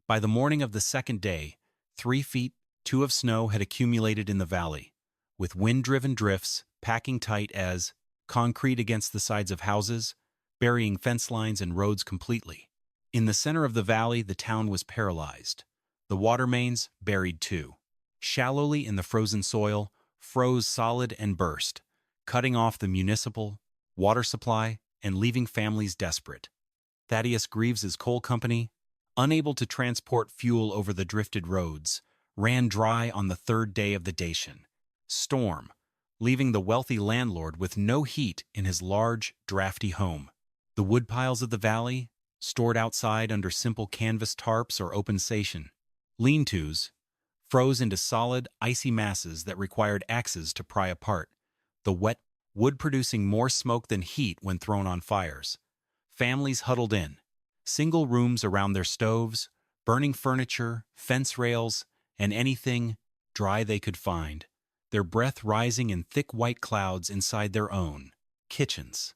By the morning of the second day, 3 feet 2 of snow had accumulated in the valley, with wind-driven drifts packing tight as concrete against the sides of houses, burying fence lines and roads completely. In the center of the valley, the town was paralyzed. The water mains, buried too, shallowly in the frozen soil, froze solid and burst, cutting off the municipal water supply and leaving families desperate. Thaddeus Greaves's coal company, unable to transport fuel over the drifted roads, ran dry on the third day of the Dacian storm, leaving the wealthy landlord with no heat in his large, drafty home. The woodpiles of the valley, stored outside under simple canvas tarps or open station lean-tos, froze into solid, icy masses that required axes to pry apart, the wet wood producing more smoke than heat when thrown on fires. Families huddled in, single rooms around their stoves, burning furniture, fence rails, and anything dry they could find, their breath rising in thick white clouds inside their own kitchens.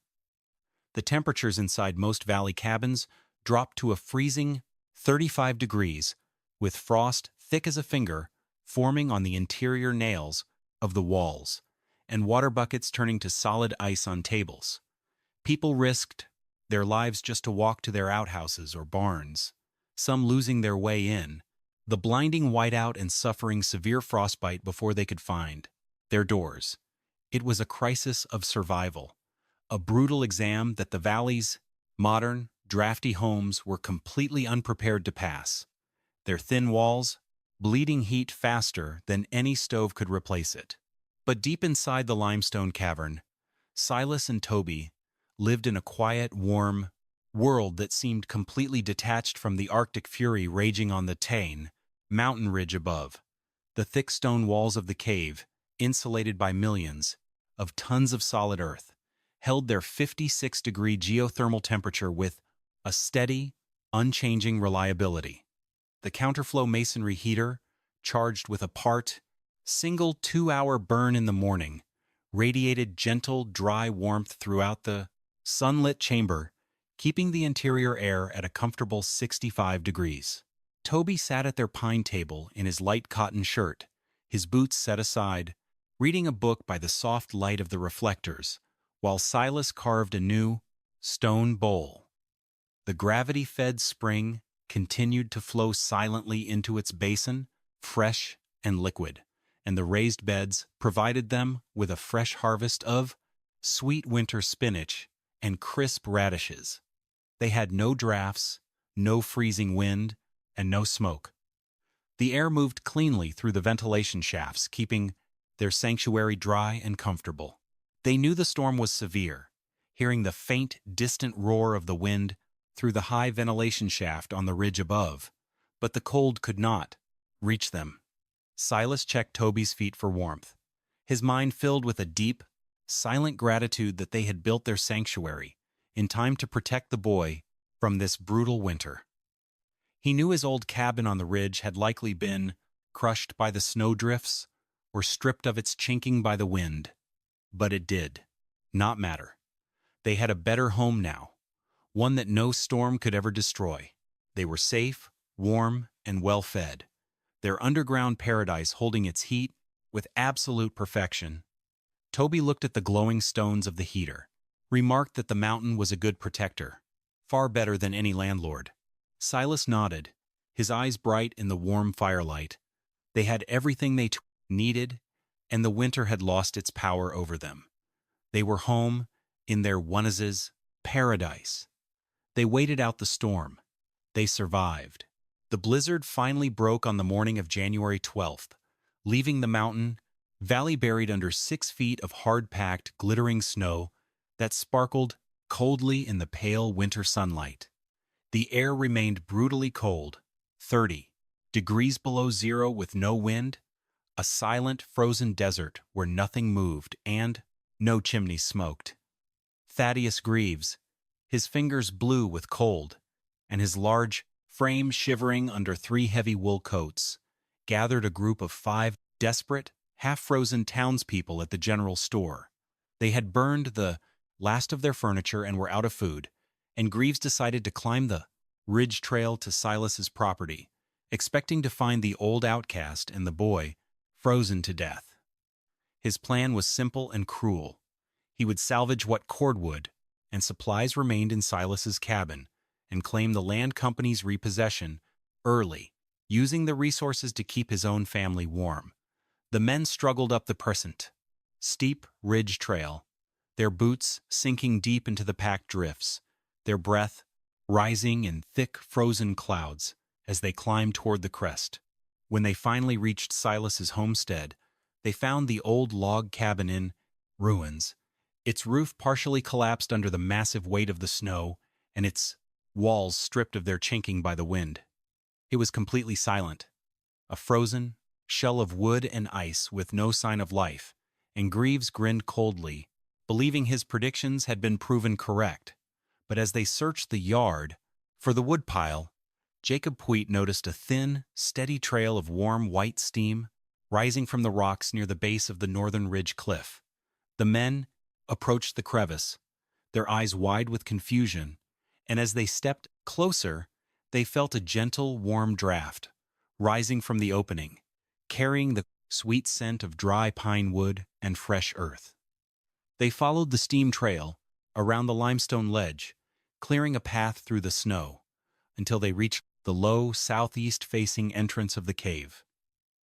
The temperatures inside most valley cabins dropped to a freezing 35 degrees, with frost thick as a finger forming on the interior nails of the walls, and water buckets turning to solid ice on tables. People risked their lives just to walk to their outhouses or barns, some losing their way in, the blinding whiteout and suffering severe frostbite before they could find their doors. It was a crisis of survival, a brutal exam that the valley's modern, drafty homes were completely unprepared to pass. Their thin walls, bleeding heat faster than any stove could replace it. But deep inside the limestone cavern, Silas and Toby lived in a quiet, warm world that seemed completely detached from the Arctic fury raging on the Taine mountain ridge above. The thick stone walls of the cave, insulated by millions of tons of solid earth, held their 56-degree geothermal temperature with a steady, unchanging reliability. The counterflow masonry heater, charged with a single 2-hour burn in the morning, radiated gentle, dry warmth throughout the sunlit chamber, keeping the interior air at a comfortable 65 degrees. Toby sat at their pine table in his light cotton shirt, his boots set aside, reading a book by the soft light of the reflectors, while Silas carved a new stone bowl. The gravity-fed spring continued to flow silently into its basin, fresh and liquid, and the raised beds provided them with a fresh harvest of sweet winter spinach and crisp radishes. They had no drafts, no freezing wind, and no smoke. The air moved cleanly through the ventilation shafts, keeping their sanctuary dry and comfortable. They knew the storm was severe, hearing the faint, distant roar of the wind through the high ventilation shaft on the ridge above, but the cold could not reach them. Silas checked Toby's feet for warmth, his mind filled with a deep, silent gratitude that they had built their sanctuary in time to protect the boy from this brutal winter. He knew his old cabin on the ridge had likely been crushed by the snowdrifts or stripped of its chinking by the wind, but it did not matter. They had a better home now, one that no storm could ever destroy. They were safe, warm, and well-fed, their underground paradise holding its heat with absolute perfection. Toby looked at the glowing stones of the heater, remarked that the mountain was a good protector, far better than any landlord. Silas nodded, his eyes bright in the warm firelight. They had everything they needed, and the winter had lost its power over them. They were home in their One's paradise. They waited out the storm. They survived. The blizzard finally broke on the morning of January 12th, leaving the mountain valley buried under 6 feet of hard-packed, glittering snow that sparkled coldly in the pale winter sunlight. The air remained brutally cold, 30 degrees below zero with no wind, a silent, frozen desert where nothing moved and no chimneys smoked. Thaddeus Greaves, his fingers blue with cold, and his large frame shivering under 3 heavy wool coats, gathered a group of 5 desperate, half-frozen townspeople at the general store. They had burned the last of their furniture and were out of food, and Greaves decided to climb the ridge trail to Silas's property, expecting to find the old outcast and the boy frozen to death. His plan was simple and cruel. He would salvage what cordwood and supplies remained in Silas's cabin and claim the land company's repossession early, using the resources to keep his own family warm. The men struggled up the steep ridge trail, their boots sinking deep into the packed drifts, their breath rising in thick, frozen clouds as they climbed toward the crest. When they finally reached Silas's homestead, they found the old log cabin in ruins, its roof partially collapsed under the massive weight of the snow and its walls stripped of their chinking by the wind. It was completely silent, a frozen shell of wood and ice with no sign of life, and Greaves grinned coldly, believing his predictions had been proven correct. But as they searched the yard for the woodpile, Jacob Puit noticed a thin, steady trail of warm white steam rising from the rocks near the base of the northern ridge cliff. The men approached the crevice, their eyes wide with confusion, and as they stepped closer, they felt a gentle, warm draft rising from the opening, carrying the sweet scent of dry pine wood and fresh earth. They followed the steam trail around the limestone ledge, clearing a path through the snow, until they reached the low, southeast-facing entrance of the cave.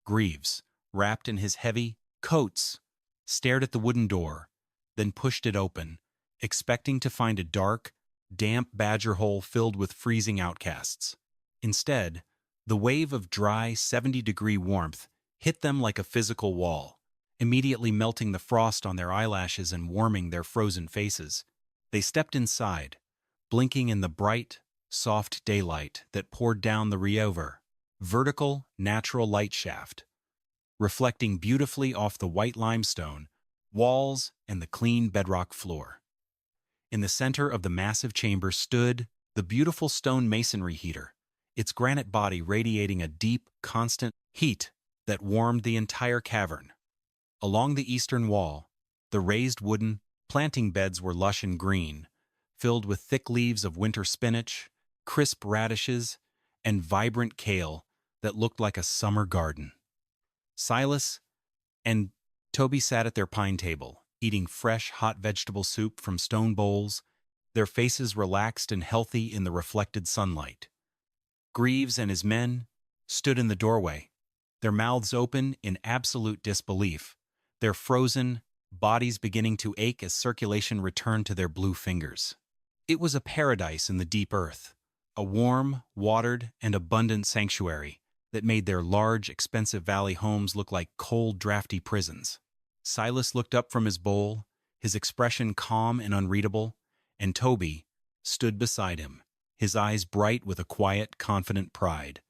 Greaves, wrapped in his heavy coats, stared at the wooden door, then pushed it open, expecting to find a dark, damp badger hole filled with freezing outcasts. Instead, the wave of dry, 70-degree warmth hit them like a physical wall, immediately melting the frost on their eyelashes and warming their frozen faces. They stepped inside, blinking in the bright, soft daylight that poured down the Riover, vertical, natural light shaft, reflecting beautifully off the white limestone walls and the clean bedrock floor. In the center of the massive chamber stood the beautiful stone masonry heater, its granite body radiating a deep, constant heat that warmed the entire cavern. Along the eastern wall, the raised wooden planting beds were lush and green, filled with thick leaves of winter spinach, crisp radishes, and vibrant kale that looked like a summer garden. Silas and Toby sat at their pine table, eating fresh, hot vegetable soup from stone bowls, their faces relaxed and healthy in the reflected sunlight. Greaves and his men stood in the doorway, their mouths open in absolute disbelief, their frozen bodies beginning to ache as circulation returned to their blue fingers. It was a paradise in the deep earth, a warm, watered, and abundant sanctuary that made their large, expensive valley homes look like cold, drafty prisons. Silas looked up from his bowl, his expression calm and unreadable, and Toby stood beside him, his eyes bright with a quiet, confident pride.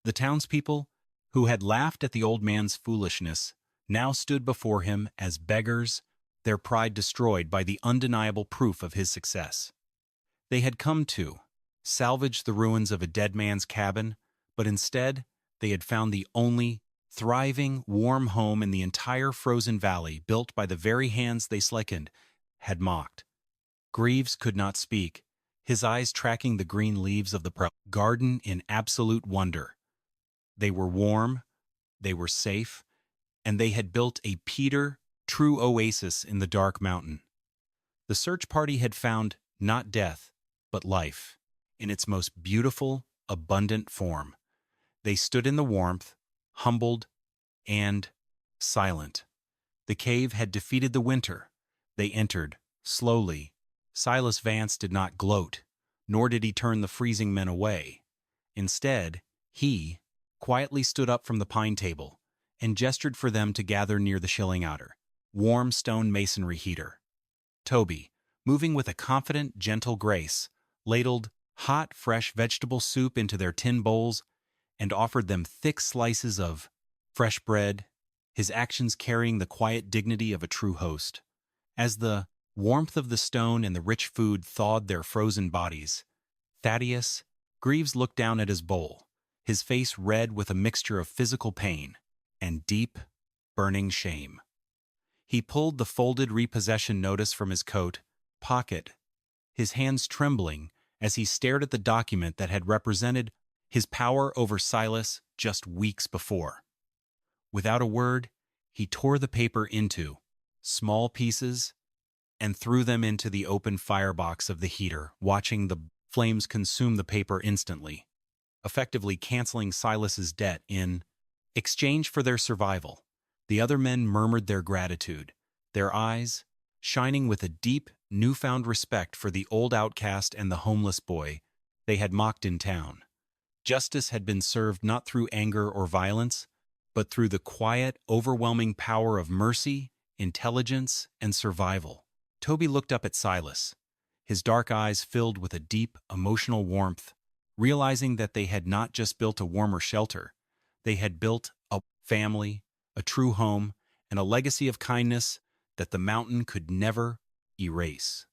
The townspeople, who had laughed at the old man's foolishness, now stood before him as beggars, their pride destroyed by the undeniable proof of his success. They had come to salvage the ruins of a dead man's cabin, but instead they had found the only thriving, warm home in the entire frozen valley built by the very hands they had mocked. Greaves could not speak, his eyes tracking the green leaves of the garden in absolute wonder. They were warm, they were safe, and they had built a true oasis in the dark mountain. The search party had found not death, but life, in its most beautiful, abundant form. They stood in the warmth, humbled and silent. The cave had defeated the winter. They entered, slowly. Silas Vance did not gloat, nor did he turn the freezing men away. Instead, he quietly stood up from the pine table and gestured for them to gather near the shilling outer, warm stone masonry heater. Toby, moving with a confident, gentle grace, ladled hot, fresh vegetable soup into their tin bowls and offered them thick slices of fresh bread, his actions carrying the quiet dignity of a true host. As the warmth of the stone and the rich food thawed their frozen bodies, Greaves looked down at his bowl, his face red with a mixture of physical pain and deep, burning shame. He pulled the folded repossession notice from his coat pocket, his hands trembling as he stared at the document that had represented his power over Silas just weeks before. Without a word, he tore the paper into small pieces and threw them into the open firebox of the heater, watching the flames consume the paper instantly, effectively canceling Silas's debt in exchange for their survival. The other men murmured their gratitude, their eyes shining with a deep, newfound respect for the old outcast and the homeless boy they had mocked in town. Justice had been served not through anger or violence, but through the quiet, overwhelming power of mercy, intelligence, and survival. Toby looked up at Silas, his dark eyes filled with a deep, emotional warmth, realizing that they had not just built a warmer shelter, they had built a family, a true home, and a legacy of kindness that the mountain could never erase.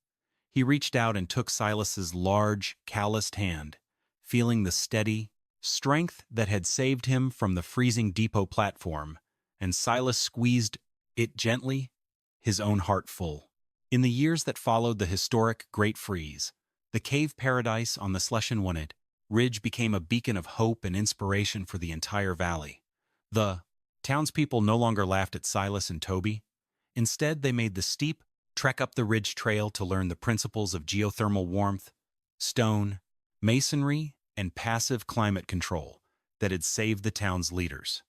He reached out and took Silas's large, calloused hand, feeling the steady strength that had saved him from the freezing depot platform, and Silas squeezed it gently, his own heart full. In the years that followed the historic Great Freeze, the cave paradise on the Schlesien Ridge became a beacon of hope and inspiration for the entire valley. The townspeople no longer laughed at Silas and Toby. Instead, they made the steep trek up the ridge trail to learn the principles of geothermal warmth, stone, masonry, and passive climate control that had saved the town's leaders.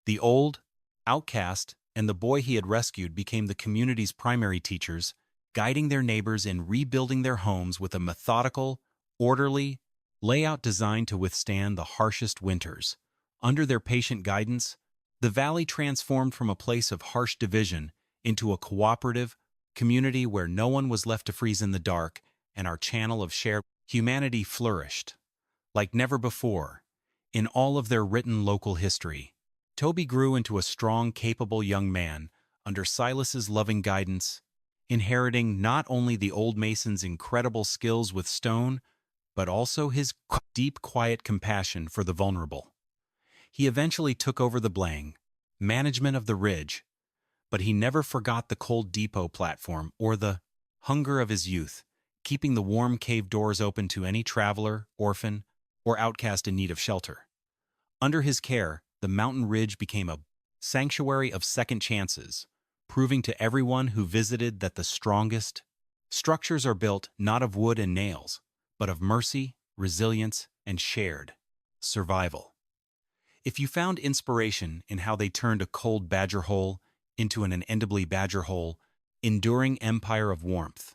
The old outcast and the boy he had rescued became the community's primary teachers, guiding their neighbors in rebuilding their homes with a methodical, orderly layout designed to withstand the harshest winters. Under their patient guidance, the valley transformed from a place of harsh division into a cooperative community where no one was left to freeze in the dark and our channel of shared humanity flourished. Like never before, in all of their written local history, Toby grew into a strong, capable young man under Silas's loving guidance, inheriting not only the old mason's incredible skills with stone, but also his deep, quiet compassion for the vulnerable. He eventually took over the management of the ridge, but he never forgot the cold depot platform or the hunger of his youth, keeping the warm cave doors open to any traveler, orphan, or outcast in need of shelter. Under his care, the mountain ridge became a sanctuary of second chances, proving to everyone who visited that the strongest structures are built not of wood and nails, but of mercy, resilience, and shared survival. If you found inspiration in how they turned a cold badger hole into an unendably badger hole, enduring empire of warmth,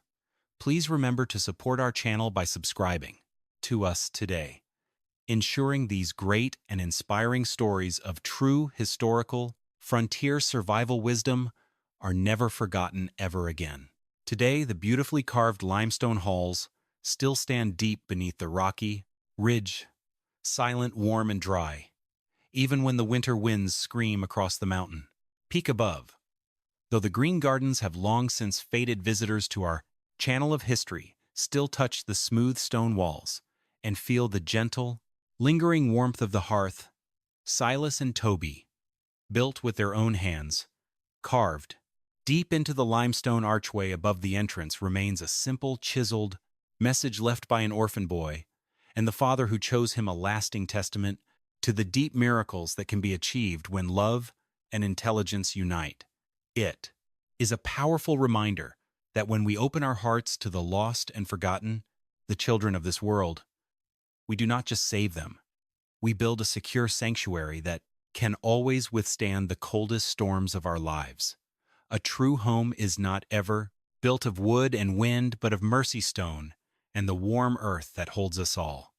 please remember to support our channel by subscribing to us today, ensuring these great and inspiring stories of true historical frontier survival wisdom are never forgotten ever again. Today, the beautifully carved limestone halls still stand deep beneath the rocky ridge, silent, warm, and dry, even when the winter winds scream across the mountain peak above. Though the green gardens have long since faded, visitors to our channel of history still touch the smooth stone walls and feel the gentle, lingering warmth of the hearth. Silas and Toby, built with their own hands, carved deep into the limestone archway above the entrance, remains a simple, chiseled message left by an orphan boy and the father who chose him, a lasting testament to the deep miracles that can be achieved when love and intelligence unite. It is a powerful reminder that when we open our hearts to the lost and forgotten, the children of this world, we do not just save them. We build a secure sanctuary that can always withstand the coldest storms of our lives. A true home is not ever built of wood and wind, but of mercy stone and the warm earth that holds us all.